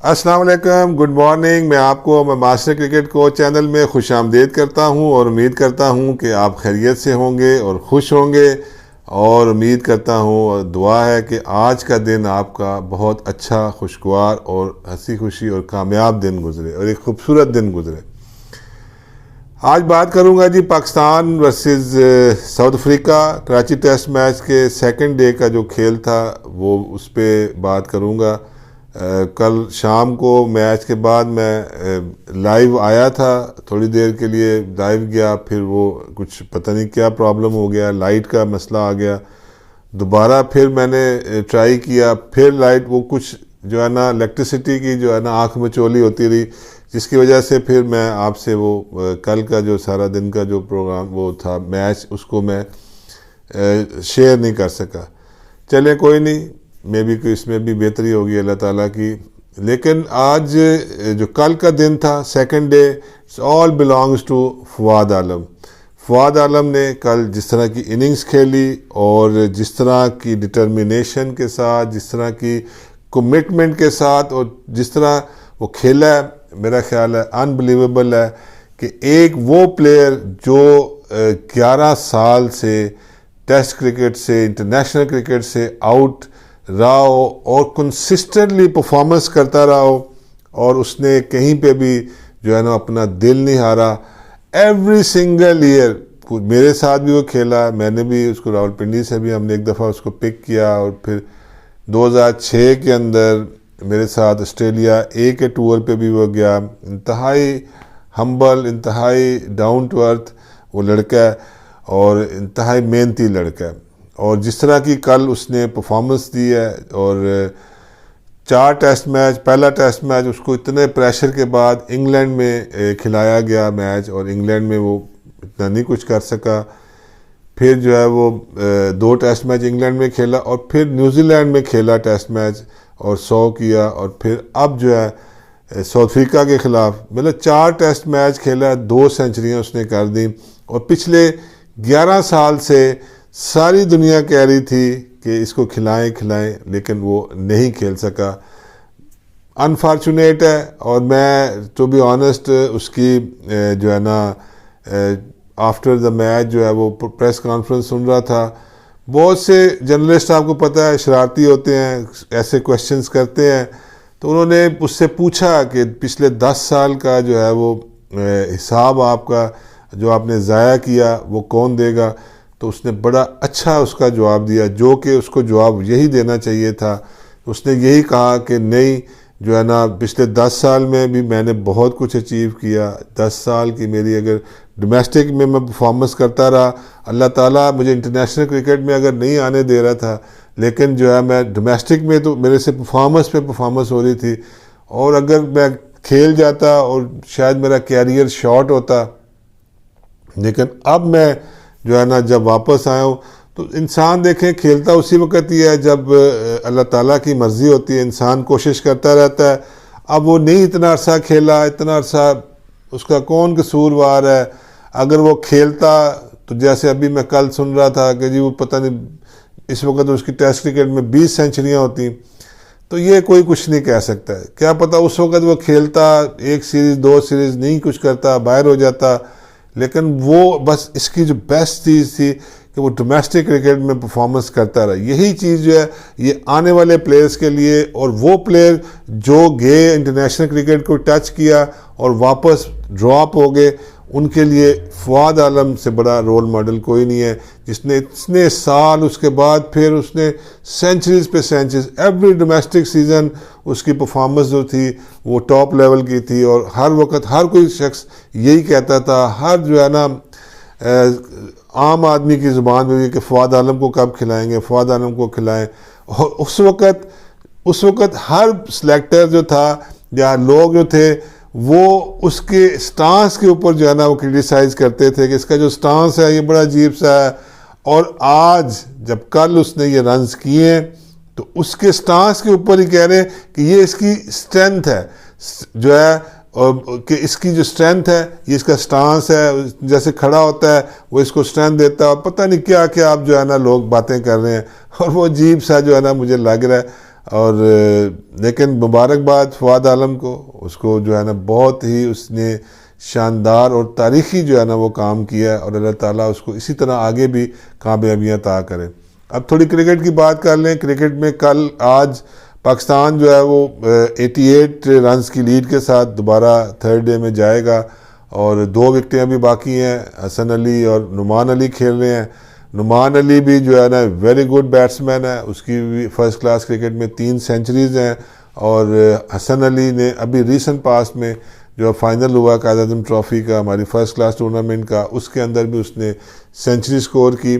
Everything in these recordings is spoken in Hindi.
अस्सलाम वालेकुम, गुड मॉर्निंग। मैं मास्टर क्रिकेट कोच चैनल में खुश आमदीद करता हूं और उम्मीद करता हूं कि आप खैरियत से होंगे और खुश होंगे। और उम्मीद करता हूं और दुआ है कि आज का दिन आपका बहुत अच्छा, खुशगवार और हंसी खुशी और कामयाब दिन गुजरे और एक खूबसूरत दिन गुजरे। आज बात करूंगा ji Pakistan versus South Africa Karachi test match के सेकंड डे का जो खेल था वो उस पर बात करूंगा। कल शाम को मैच के बाद मैं लाइव आया था, थोड़ी देर के लिए लाइव गया, फिर वो कुछ पता नहीं क्या प्रॉब्लम हो गया, लाइट का मसला आ गया। दोबारा फिर मैंने ट्राई किया, फिर लाइट वो कुछ जो है ना इलेक्ट्रिसिटी की जो है ना आँख में चोली होती रही, जिसकी वजह से फिर मैं आपसे वो कल का जो सारा दिन का जो प्रोग्राम वो था मैच उसको मैं शेयर नहीं कर सका। चले कोई नहीं, मे भी इसमें भी बेहतरी होगी अल्लाह ताला की। लेकिन आज जो कल का दिन था second day, all belongs to Fawad Alam. Fawad Alam ने कल जिस तरह की इनिंग्स खेली और जिस तरह की डिटर्मिनेशन के साथ, जिस तरह की कमिटमेंट के साथ और जिस तरह वो खेला है, मेरा ख्याल है अनबिलीवेबल है कि एक वो प्लेयर जो 11 साल से टेस्ट क्रिकेट से, इंटरनेशनल क्रिकेट से आउट रहा हो और कंसिस्टेंटली परफॉर्मेंस करता रहा हो और उसने कहीं पे भी जो है ना अपना दिल नहीं हारा। एवरी सिंगल ईयर मेरे साथ भी वो खेला, मैंने भी उसको रावलपिंडी से भी हमने एक दफ़ा उसको पिक किया और फिर 2006 के अंदर मेरे साथ ऑस्ट्रेलिया ए के टूर पे भी वो गया। इंतहाई हम्बल, इंतहाई डाउन टू अर्थ वो लड़का है और इंतहाई मेहनती लड़का है। और जिस तरह की कल उसने परफॉर्मेंस दी है और 4 टेस्ट मैच, पहला टेस्ट मैच उसको इतने प्रेशर के बाद इंग्लैंड में खिलाया गया मैच और इंग्लैंड में वो इतना नहीं कुछ कर सका। फिर जो है वो 2 टेस्ट मैच इंग्लैंड में खेला और फिर न्यूजीलैंड में खेला टेस्ट मैच और 100 किया और फिर अब जो है साउथ अफ्रीका के ख़िलाफ़ मतलब 4 टेस्ट मैच खेला, 2 सेंचुरियाँ उसने कर दी। और पिछले 11 साल से सारी दुनिया कह रही थी कि इसको खिलाएं, लेकिन वो नहीं खेल सका। अनफॉर्चुनेट है। और मैं टू बी ऑनेस्ट उसकी जो है ना आफ्टर द मैच जो है वो प्रेस कॉन्फ्रेंस सुन रहा था। बहुत से जर्नलिस्ट आपको पता है शरारती होते हैं, ऐसे क्वेश्चंस करते हैं। तो उन्होंने उससे पूछा कि पिछले 10 साल का जो है वो हिसाब आपका जो आपने ज़ाया किया वो कौन देगा। तो उसने बड़ा अच्छा उसका जवाब दिया, जो कि उसको जवाब यही देना चाहिए था। उसने यही कहा कि नहीं, जो है ना पिछले 10 साल में भी मैंने बहुत कुछ अचीव किया। 10 साल की मेरी अगर डोमेस्टिक में मैं परफॉर्मेंस करता रहा, अल्लाह ताला मुझे इंटरनेशनल क्रिकेट में अगर नहीं आने दे रहा था, लेकिन जो है मैं डोमेस्टिक में तो मेरे से परफॉर्मेंस पे परफॉर्मेंस हो रही थी। और अगर मैं खेल जाता और शायद मेरा कैरियर शॉर्ट होता, लेकिन अब मैं जो है ना जब वापस आया हूँ तो इंसान देखें खेलता उसी वक्त ही है जब अल्लाह ताला की मर्ज़ी होती है। इंसान कोशिश करता रहता है। अब वो नहीं इतना अरसा खेला, इतना अरसा उसका कौन कसूरवार है। अगर वो खेलता तो जैसे अभी मैं कल सुन रहा था कि जी वो पता नहीं इस वक्त उसकी टेस्ट क्रिकेट में 20 सेंचुरियाँ होती, तो ये कोई कुछ नहीं कह सकता है। क्या पता उस वक्त वो खेलता, 1 सीरीज़ 2 सीरीज़ नहीं कुछ करता, बाहर हो जाता। लेकिन वो बस इसकी जो बेस्ट चीज़ थी कि वो डोमेस्टिक क्रिकेट में परफॉर्मेंस करता रहा। यही चीज़ जो है ये आने वाले प्लेयर्स के लिए, और वो प्लेयर जो गए इंटरनेशनल क्रिकेट को टच किया और वापस ड्रॉप हो गए, उनके लिए फवाद आलम से बड़ा रोल मॉडल कोई नहीं है, जिसने इतने साल उसके बाद फिर उसने सेंचुरीज पे सेंचुरीज, एवरी डोमेस्टिक सीज़न उसकी परफॉर्मेंस जो थी वो टॉप लेवल की थी। और हर वक्त हर कोई शख्स यही कहता था, हर जो है ना आम आदमी की ज़ुबान में भी कि फवाद आलम को कब खिलाएंगे, फवाद आलम को खिलाएं। और उस वक्त हर सेलेक्टर जो था या लोग जो थे वो उसके स्टांस के ऊपर जो है ना वो क्रिटिसाइज़ करते थे कि इसका जो स्टांस है ये बड़ा अजीब सा है। और आज जब कल उसने ये रन्स किए हैं तो उसके स्टांस के ऊपर ही कह रहे हैं कि ये इसकी स्ट्रेंथ है, जो है कि इसकी जो स्ट्रेंथ है ये इसका स्टांस है, जैसे खड़ा होता है वो इसको स्ट्रेंथ देता है। और पता नहीं क्या क्या आप जो है ना लोग बातें कर रहे हैं और वो अजीब सा जो है ना मुझे लग रहा है। और लेकिन मुबारकबाद फवाद आलम को, उसको जो है ना बहुत ही उसने शानदार और तारीखी जो है ना वो काम किया है, और अल्लाह ताला उसको इसी तरह आगे भी कामयाबियाँ अता करें। अब थोड़ी क्रिकेट की बात कर लें। क्रिकेट में कल आज पाकिस्तान जो है वो 88 रन्स की लीड के साथ दोबारा थर्ड डे में जाएगा, और 2 विकेटें अभी बाकी हैं। हसन अली और नुमान अली खेल रहे हैं। नुमान अली भी जो है ना वेरी गुड बैट्समैन है, उसकी भी फर्स्ट क्लास क्रिकेट में 3 सेंचुरीज़ हैं। और हसन अली ने अभी रीसेंट पास में जो फाइनल हुआ कायद आज़म ट्रॉफ़ी का, हमारी फर्स्ट क्लास टूर्नामेंट का, उसके अंदर भी उसने सेंचुरी स्कोर की।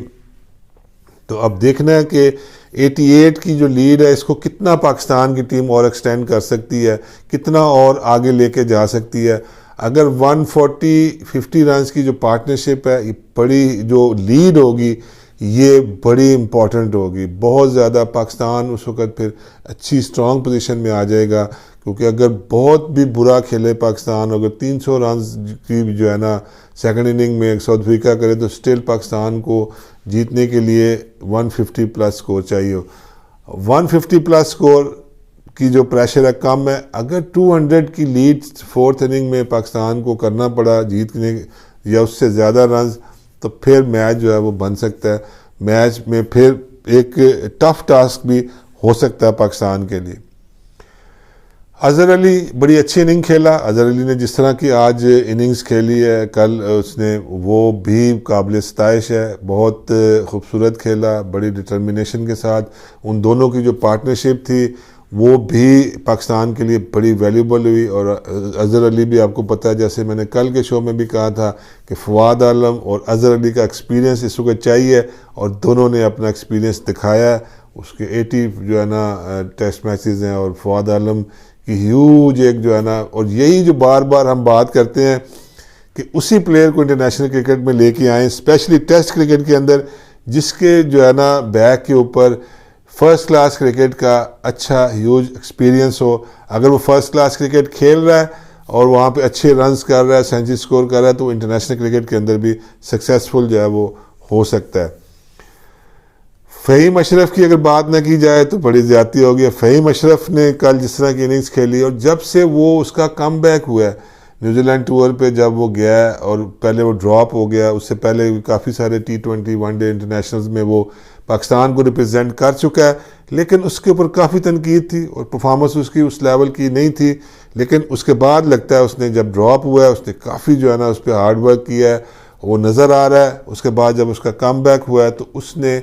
तो अब देखना है कि 88 की जो लीड है इसको कितना पाकिस्तान की टीम और एक्सटेंड कर सकती है, कितना और आगे लेके जा सकती है। अगर 140-50 रन्स की जो पार्टनरशिप है, बड़ी जो लीड होगी, ये बड़ी इम्पॉर्टेंट होगी बहुत ज़्यादा। पाकिस्तान उस वक़्त फिर अच्छी स्ट्रॉन्ग पोजीशन में आ जाएगा, क्योंकि अगर बहुत भी बुरा खेले पाकिस्तान, अगर 300 रन्स की जो है ना सेकंड इनिंग में साउथ अफ्रीका करे, तो स्टिल पाकिस्तान को जीतने के लिए 150 प्लस स्कोर चाहिए। 150 प्लस स्कोर की जो प्रेशर है कम है। अगर 200 की लीड फोर्थ इनिंग में पाकिस्तान को करना पड़ा जीतने या उससे ज़्यादा रन्स, तो फिर मैच जो है वो बन सकता है। मैच में फिर एक टफ टास्क भी हो सकता है पाकिस्तान के लिए। अज़हर अली बड़ी अच्छी इनिंग खेला। अज़हर अली ने जिस तरह की आज इनिंग्स खेली है कल उसने, वो भी काबिल सताइश है। बहुत खूबसूरत खेला, बड़ी डिटर्मिनेशन के साथ। उन दोनों की जो पार्टनरशिप थी वो भी पाकिस्तान के लिए बड़ी वैल्यूबल हुई। और अज़हर अली भी आपको पता है, जैसे मैंने कल के शो में भी कहा था कि फवाद आलम और अज़हर अली का एक्सपीरियंस इस वक्त चाहिए, और दोनों ने अपना एक्सपीरियंस दिखाया है। उसके 80 जो है ना टेस्ट मैचेस हैं, और फवाद आलम की ह्यूज एक जो है ना, और यही जो बार बार हम बात करते हैं कि उसी प्लेयर को इंटरनेशनल क्रिकेट में लेके आएँ, स्पेशली टेस्ट क्रिकेट के अंदर, जिसके जो है ना बैक के ऊपर फर्स्ट क्लास क्रिकेट का अच्छा ह्यूज एक्सपीरियंस हो। अगर वो फर्स्ट क्लास क्रिकेट खेल रहा है और वहाँ पे अच्छे रन्स कर रहा है, सेंचुरी स्कोर कर रहा है, तो इंटरनेशनल क्रिकेट के अंदर भी सक्सेसफुल जो है वो हो सकता है। फ़हीम अशरफ की अगर बात ना की जाए तो बड़ी ज़्यादती होगी। फ़हीम अशरफ ने कल जिस तरह की इनिंग्स खेली, और जब से वो उसका कम बैक हुआ है न्यूजीलैंड टूर पे, जब वो गया और पहले वो ड्रॉप हो गया, उससे पहले काफ़ी सारे T20 वनडे इंटरनेशनल्स में वो पाकिस्तान को रिप्रेजेंट कर चुका है, लेकिन उसके ऊपर काफ़ी तनकीद थी और परफॉर्मेंस उसकी उस लेवल की नहीं थी। लेकिन उसके बाद लगता है उसने जब ड्रॉप हुआ है उसने काफ़ी जो है ना उस पर हार्ड वर्क किया है, वो नज़र आ रहा है। उसके बाद जब उसका कम बैक हुआ है तो उसने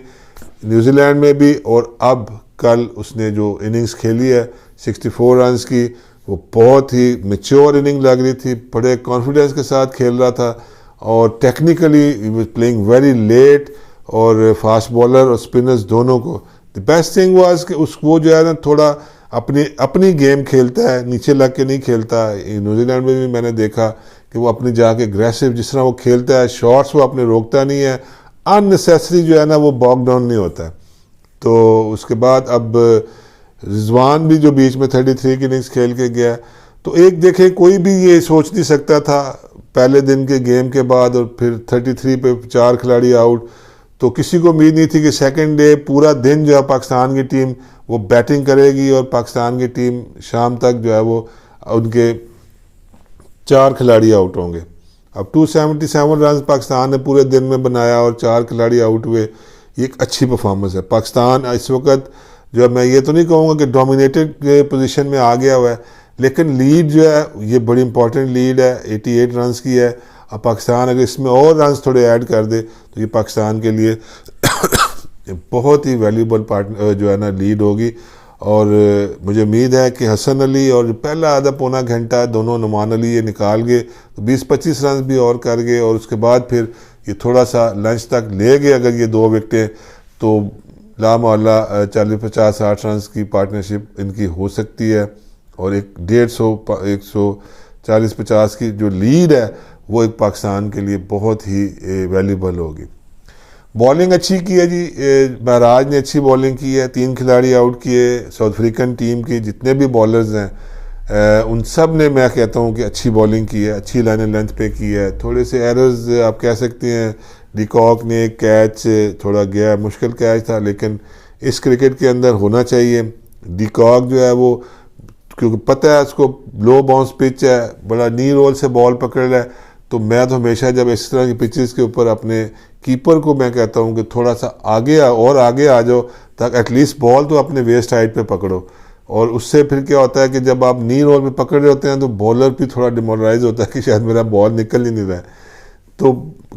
न्यूजीलैंड में भी, और अब कल उसने जो इनिंग्स खेली है 64 रन्स की, वो बहुत ही मैच्योर इनिंग लग रही थी। बड़े कॉन्फिडेंस के साथ खेल रहा था, और technically he was playing very late, और फास्ट बॉलर और स्पिनर्स दोनों को। द बेस्ट थिंग वाज कि वो जो है ना थोड़ा अपनी गेम खेलता है, नीचे लग के नहीं खेलता। न्यूजीलैंड में भी मैंने देखा कि वो अपनी जाके अग्रेसिव जिस तरह वो खेलता है, शॉट्स वो अपने रोकता नहीं है, अननेसेसरी जो है ना वो बॉग डाउन नहीं होता है। तो उसके बाद अब रिजवान भी जो बीच में 33 की इनिंग्स खेल के गया, तो एक देखे कोई भी ये सोच नहीं सकता था पहले दिन के गेम के बाद, और फिर 33 पे 4 खिलाड़ी आउट, तो किसी को उम्मीद नहीं थी कि सेकंड डे पूरा दिन जो है पाकिस्तान की टीम वो बैटिंग करेगी, और पाकिस्तान की टीम शाम तक जो है वो उनके 4 खिलाड़ी आउट होंगे। अब 277 रन पाकिस्तान ने पूरे दिन में बनाया और 4 खिलाड़ी आउट हुए, ये एक अच्छी परफॉर्मेंस है। पाकिस्तान इस वक्त जो है, मैं ये तो नहीं कहूँगा कि डोमिनेटेड पोजीशन में आ गया हुआ है, लेकिन लीड जो है ये बड़ी इंपॉर्टेंट लीड है, 88 रन्स की है। अब पाकिस्तान अगर इसमें और रन्स थोड़े ऐड कर दे तो ये पाकिस्तान के लिए बहुत ही वैल्यूबल पार्ट जो है ना लीड होगी। और मुझे उम्मीद है कि हसन अली और पहला आधा पौना घंटा दोनों नुमान अली ये निकाल गए तो 20-25 रन भी और कर गए, और उसके बाद फिर ये थोड़ा सा लंच तक ले गए। अगर ये 2 विकेटें तो लामौला 40-50-60 रन की पार्टनरशिप इनकी हो सकती है, और एक 140-50 की जो लीड है वो एक पाकिस्तान के लिए बहुत ही वैल्यूबल होगी। बॉलिंग अच्छी की है जी, महराज ने अच्छी बॉलिंग की है, 3 खिलाड़ी आउट किए। साउथ अफ्रीकन टीम के जितने भी बॉलर्स हैं उन सब ने मैं कहता हूँ कि अच्छी बॉलिंग की है, अच्छी लाइन लेंथ पे की है। थोड़े से एरर्स आप कह सकते हैं, डिकॉक ने कैच थोड़ा गया, मुश्किल कैच था, लेकिन इस क्रिकेट के अंदर होना चाहिए डिकॉक जो है वो, क्योंकि पता है उसको लो बाउंस पिच है, बड़ा नी रोल से बॉल पकड़ रहा है, तो मैं तो हमेशा जब इस तरह की पिचेस के ऊपर अपने कीपर को मैं कहता हूँ कि थोड़ा सा आगे और आगे आ जाओ, ताकि एटलीस्ट बॉल तो अपने वेस्ट हाइट पे पकड़ो। और उससे फिर क्या होता है कि जब आप नी रोल पे पकड़ रहे होते हैं तो बॉलर भी थोड़ा डिमोरलाइज होता है कि शायद मेरा बॉल निकल ही नहीं रहा है। तो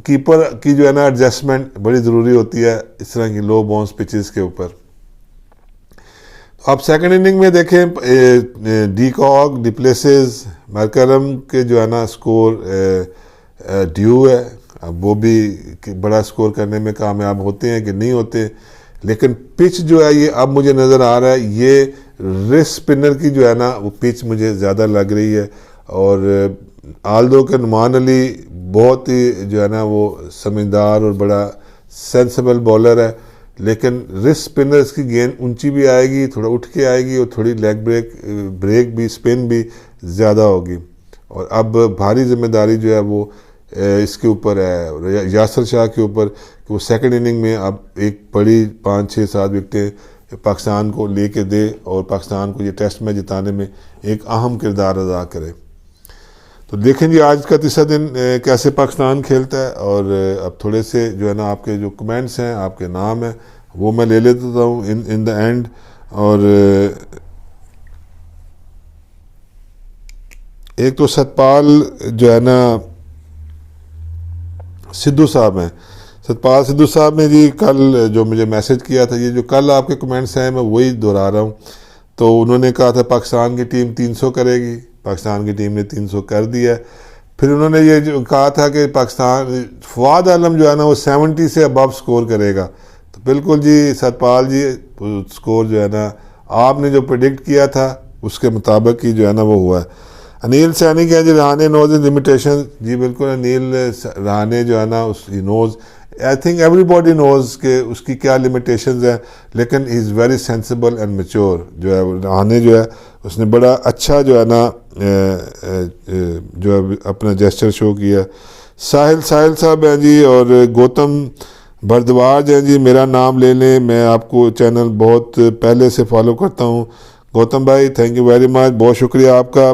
कीपर की जो है ना एडजस्टमेंट बड़ी ज़रूरी होती है इस तरह की लो बाउंस पिचेस के ऊपर। अब सेकंड इनिंग में देखें, डिकॉक, डिप्लेसिस, मैकलम के जो है ना स्कोर ड्यू है। अब वो भी बड़ा स्कोर करने में कामयाब होते हैं कि नहीं होते, लेकिन पिच जो है ये अब मुझे नज़र आ रहा है, ये रिस्ट स्पिनर की जो है ना वो पिच मुझे ज़्यादा लग रही है। और आल्दो के नुमान अली बहुत ही जो है ना वो समझदार और बड़ा सेंसिबल बॉलर है, लेकिन रिस्ट स्पिनर्स की गेंद ऊंची भी आएगी, थोड़ा उठ के आएगी, और थोड़ी लेग ब्रेक भी, स्पिन भी ज़्यादा होगी। और अब भारी जिम्मेदारी जो है वो इसके ऊपर है, यासर शाह के ऊपर, कि वो सेकंड इनिंग में अब एक बड़ी 5, 6, 7 विकेटें पाकिस्तान को लेके दे और पाकिस्तान को ये टेस्ट मैच जिताने में एक अहम किरदार अदा करे। तो देखें जी आज का तीसरा दिन कैसे पाकिस्तान खेलता है। और अब थोड़े से जो है ना आपके जो कमेंट्स हैं, आपके नाम हैं, वो मैं ले लेता हूँ इन द एंड। और एक तो सतपाल जो है ना सिद्धू साहब हैं, सतपाल सिद्धू साहब ने जी कल जो मुझे मैसेज किया था, ये जो कल आपके कमेंट्स हैं मैं वही दोहरा रहा हूँ। तो उन्होंने कहा था पाकिस्तान की टीम 300 करेगी, पाकिस्तान की टीम ने 300 कर दिया है। फिर उन्होंने ये जो कहा था कि पाकिस्तान, फवाद आलम जो है ना वो 70 से अबव स्कोर करेगा। तो बिल्कुल जी सतपाल जी, स्कोर जो है ना आपने जो प्रेडिक्ट किया था उसके मुताबिक ही जो है ना वो हुआ है। अनिल सैनी कह जी रहाने नोज इन लिमिटेशन, जी बिल्कुल अनिल रहाने जो है ना उस knows, I think everybody knows के उसकी क्या लिमिटेशंस हैं, लेकिन he is very sensible and mature. जो है रहाने जो है उसने बड़ा अच्छा जो है ना जो है अपना जेस्चर शो किया। साहिल साहब हैं जी, और गौतम भरद्वाज हैं जी, मेरा नाम ले लें, मैं आपको चैनल बहुत पहले से फॉलो करता हूँ। गौतम भाई थैंक यू वेरी मच, बहुत शुक्रिया आपका।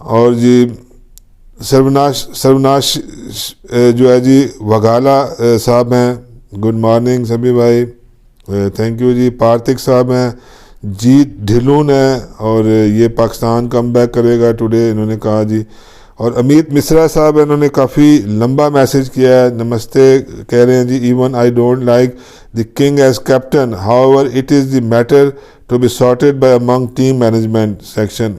और जी सर्वनाश जो है जी वघाला साहब हैं, गुड मॉर्निंग सभी भाई, थैंक यू जी। पार्थिक साहब हैं, जीत ढिलून है, और ये पाकिस्तान कम बैक करेगा टुडे इन्होंने कहा जी। और अमित मिश्रा साहब इन्होंने काफ़ी लंबा मैसेज किया है, नमस्ते कह रहे हैं ji. Even I don't like the king as captain, however it is the matter to be sorted by among team management section.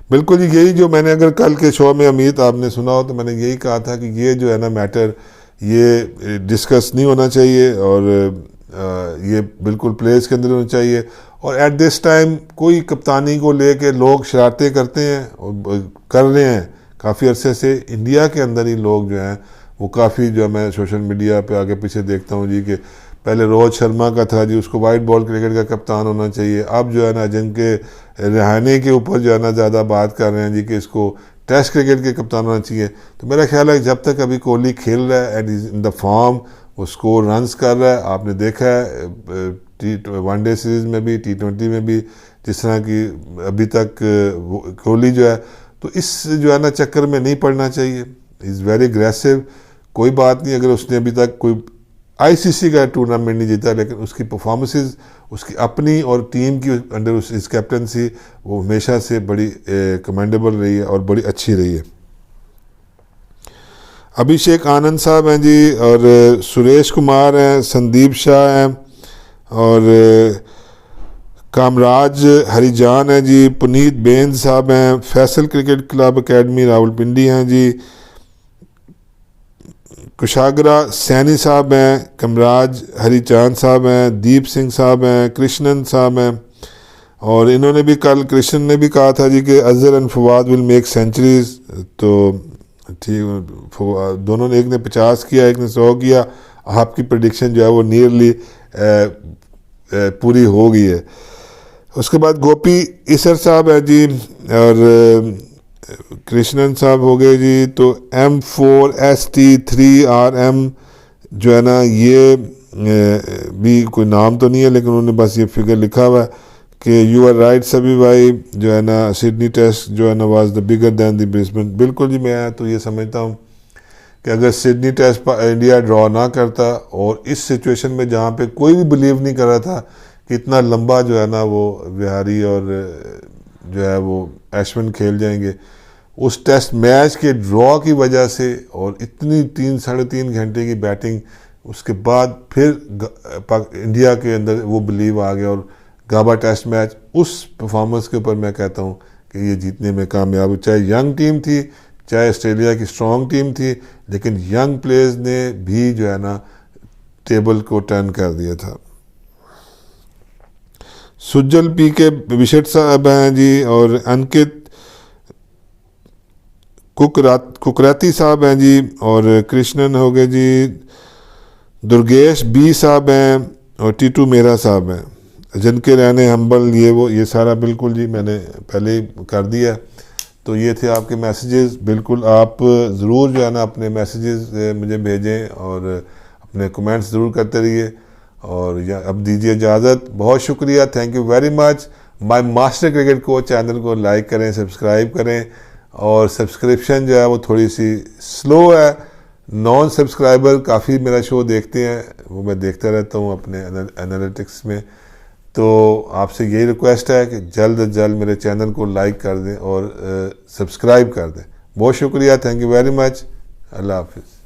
बिल्कुल जी, यही जो मैंने अगर कल के शो में अमित आपने सुना हो तो मैंने यही कहा था कि ये जो है ना मैटर ये डिस्कस नहीं होना चाहिए, और ये बिल्कुल प्लेयर्स के अंदर होना चाहिए। और एट दिस टाइम कोई कप्तानी को लेके लोग शरारतें करते हैं और कर रहे हैं काफ़ी अरसे से। इंडिया के अंदर ही लोग जो हैं वो काफ़ी जो है, मैं सोशल मीडिया पे आगे पीछे देखता हूँ जी कि पहले रोहित शर्मा का था जी, उसको वाइट बॉल क्रिकेट का कप्तान होना चाहिए। अब जो है ना जिनके रहाने के ऊपर जो है ना ज़्यादा बात कर रहे हैं जी कि इसको टेस्ट क्रिकेट के कप्तान होना चाहिए। तो मेरा ख्याल है जब तक अभी कोहली खेल रहा है and is in the form, वो स्कोर रन्स कर रहा है, आपने देखा है वनडे सीरीज़ में भी, T20 में भी, जिस तरह की अभी तक कोहली जो है, तो इस जो है ना चक्कर में नहीं पड़ना चाहिए। इज़ वेरी एग्रेसिव, कोई बात नहीं अगर उसने अभी तक कोई ICC का टूर्नामेंट नहीं जीता, लेकिन उसकी परफॉर्मेंसेस, उसकी अपनी और टीम की अंडर इस कैप्टनसी, वो हमेशा से बड़ी कमेंडेबल रही है और बड़ी अच्छी रही है। अभिषेक आनंद साहब हैं जी, और सुरेश कुमार हैं, संदीप शाह हैं, और कामराज हरिजान हैं जी, पुनीत बेंद साहब हैं, Faisal cricket club academy Rawalpindi हैं जी, कुशागरा सैनी साहब हैं, कमराज हरिचांद साहब हैं, दीप सिंह साहब हैं, कृष्णन साहब हैं। और इन्होंने भी कल, कृष्णन ने भी कहा था जी कि Azhar and Fawad will make centuries. तो ठीक, दोनों ने, एक ने 50 किया, एक ने 100 किया। आपकी प्रेडिक्शन जो है वो नियरली पूरी हो गई है। उसके बाद गोपी इसर साहब है जी, और कृष्णन साहब हो गए जी। तो M4ST3RM जो है ना, ये भी कोई नाम तो नहीं है, लेकिन उन्होंने बस ये फिगर लिखा हुआ है। कि यू आर राइट सभी भाई, जो है ना सिडनी टेस्ट जो है ना was the bigger than the Brisbane. बिल्कुल जी, मैं तो ये समझता हूँ कि अगर सिडनी टेस्ट इंडिया ड्रॉ ना करता और इस सिचुएशन में जहाँ पे कोई भी बिलीव नहीं कर रहा था कि इतना लंबा जो है ना वो बिहारी और जो है वो एशविन खेल जाएंगे, उस टेस्ट मैच के ड्रॉ की वजह से और इतनी 3-3.5 घंटे की बैटिंग, उसके बाद फिर इंडिया के अंदर वो बिलीव आ गया और गाबा टेस्ट मैच, उस परफॉर्मेंस के ऊपर मैं कहता हूँ कि ये जीतने में कामयाब हुई। चाहे यंग टीम थी, चाहे ऑस्ट्रेलिया की स्ट्रॉन्ग टीम थी, लेकिन यंग प्लेयर्स ने भी जो है ना टेबल को टर्न कर दिया था। सुजल पी के बिशट साहब हैं जी, और अंकित कुकराती साहब हैं जी, और कृष्णन हो गए जी, दुर्गेश बी साहब हैं, और टीटू मेरा साहब हैं, जिनके रहने हम्बल ये सारा बिल्कुल जी मैंने पहले ही कर दिया। तो ये थे आपके मैसेजेस। बिल्कुल आप ज़रूर जो है ना अपने मैसेजेस मुझे भेजें और अपने कमेंट्स ज़रूर करते रहिए। और अब दीजिए इजाज़त। बहुत शुक्रिया, thank you very much. My master cricket coach channel को लाइक करें, सब्सक्राइब करें, और सब्सक्रिप्शन जो है वो थोड़ी सी स्लो है। नॉन सब्सक्राइबर काफ़ी मेरा शो देखते हैं, वो मैं देखता रहता हूँ अपने एनालिटिक्स में। तो आपसे यही रिक्वेस्ट है कि जल्द से जल्द मेरे चैनल को लाइक कर दें और सब्सक्राइब कर दें। बहुत शुक्रिया, थैंक यू वेरी मच। अल्लाह हाफिज़।